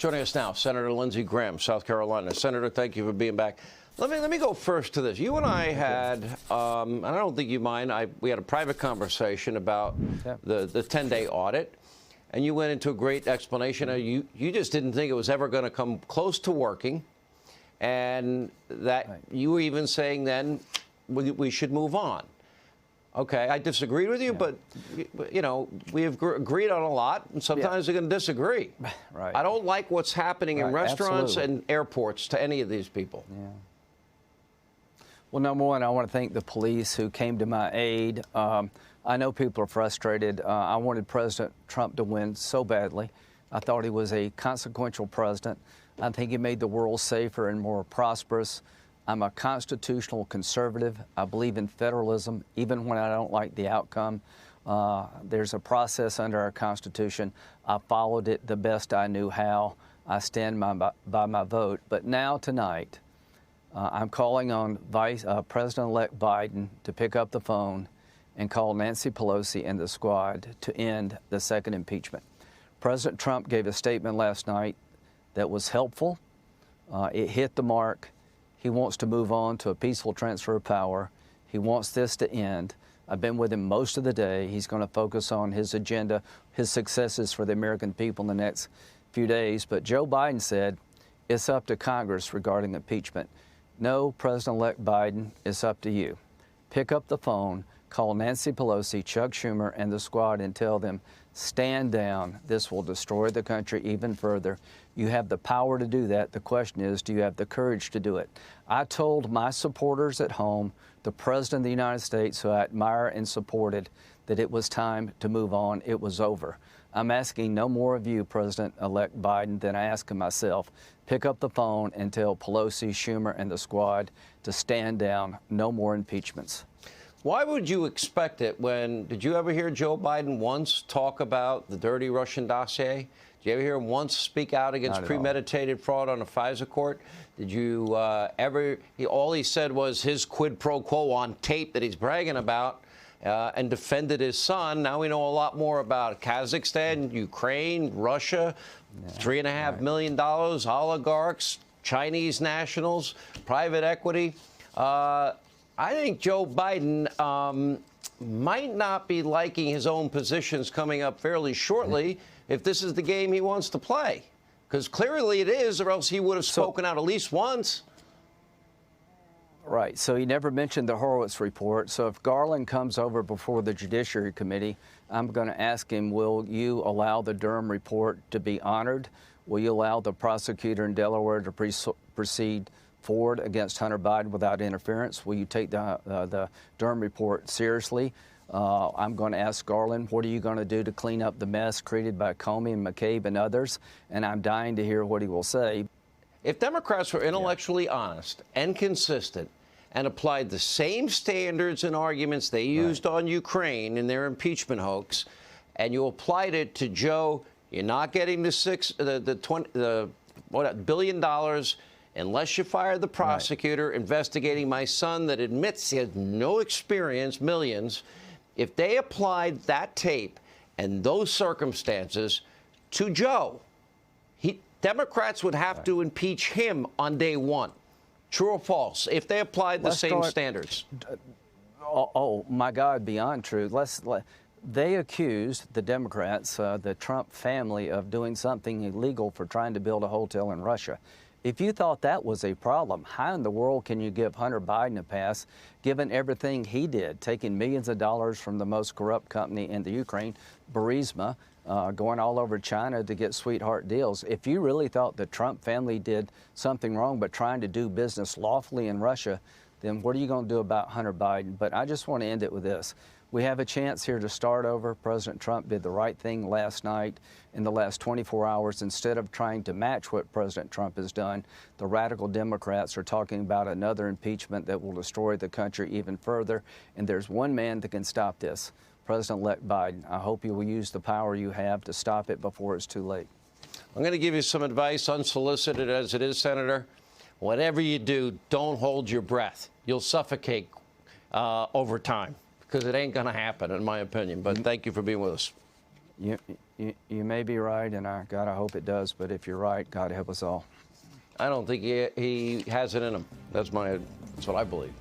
Joining us now, Senator Lindsey Graham, South Carolina. Senator, thank you for being back. Let me go first to this. You and I had, and I don't think you mind, we had a private conversation about the 10-day audit, and you went into a great explanation. You just didn't think it was ever going to come close to working, and that you were even saying then we should move on. Okay, I disagreed with you, but, you know, we have agreed on a lot, and sometimes we're going to disagree. Right. I don't like what's happening in restaurants and airports to any of these people. Yeah. Well, number one, I want to thank the police who came to my aid. I know people are frustrated. I wanted President Trump to win so badly. I thought he was a consequential president. I think he made the world safer and more prosperous. I'm a constitutional conservative. I believe in federalism, even when I don't like the outcome. There's a process under our Constitution. I followed it the best I knew how. I stand by my vote. But now, tonight, I'm calling on President-elect Biden to pick up the phone and call Nancy Pelosi and the squad to end the second impeachment. President Trump gave a statement last night that was helpful. It hit the mark. He wants to move on to a peaceful transfer of power. He wants this to end. I've been with him most of the day. He's going to focus on his agenda, his successes for the American people in the next few days. But Joe Biden said it's up to Congress regarding impeachment. No, President-elect Biden, it's up to you. Pick up the phone, call Nancy Pelosi, Chuck Schumer, and the squad and tell them, stand down. This will destroy the country even further. You have the power to do that. The question is, do you have the courage to do it? I told my supporters at home, the President of the United States, who I admire and supported, that it was time to move on. It was over. I'm asking no more of you, President-elect Biden, than I ask of myself. Pick up the phone and tell Pelosi, Schumer, and the squad to stand down. No more impeachments. Why would you expect it when, did you ever hear Joe Biden once talk about the dirty Russian dossier? Did you ever hear him once speak out against premeditated fraud on a FISA court? Did you all he said was his quid pro quo on tape that he's bragging about and defended his son. Now we know a lot more about Kazakhstan, Ukraine, Russia, $3.5 million, oligarchs, Chinese nationals, private equity. I think Joe Biden might not be liking his own positions coming up fairly shortly if this is the game he wants to play. Because clearly it is, or else he would have spoken out at least once. Right. So he never mentioned the Horowitz report. So if Garland comes over before the Judiciary Committee, I'm going to ask him, will you allow the Durham report to be honored? Will you allow the prosecutor in Delaware to proceed forward against Hunter Biden without interference? Will you take the Durham report seriously? I'm going to ask Garland, what are you going to do to clean up the mess created by Comey and McCabe and others? And I'm dying to hear what he will say. If Democrats were intellectually honest and consistent and applied the same standards and arguments they used on Ukraine in their impeachment hoax, and you applied it to Joe, you're not getting the $1 billion unless you fire the prosecutor investigating my son that admits he has no experience, millions. If they applied that tape and those circumstances to Joe, Democrats would have to impeach him on day one. True or false? If they applied the same standards. Oh, my God, beyond true. They accused the Democrats, the Trump family, of doing something illegal for trying to build a hotel in Russia. If you thought that was a problem, how in the world can you give Hunter Biden a pass, given everything he did, taking millions of dollars from the most corrupt company in the Ukraine, Burisma, going all over China to get sweetheart deals? If you really thought the Trump family did something wrong but trying to do business lawfully in Russia, then what are you going to do about Hunter Biden? But I just want to end it with this. We have a chance here to start over. President Trump did the right thing last night. In the last 24 hours, instead of trying to match what President Trump has done, the radical Democrats are talking about another impeachment that will destroy the country even further. And there's one man that can stop this, President-elect Biden. I hope you will use the power you have to stop it before it's too late. I'm going to give you some advice, unsolicited as it is, Senator. Whatever you do, don't hold your breath. You'll suffocate over time, because it ain't going to happen, in my opinion. But thank you for being with us. You may be right, and God, I hope it does. But if you're right, God help us all. I don't think he has it in him. That's what I believe.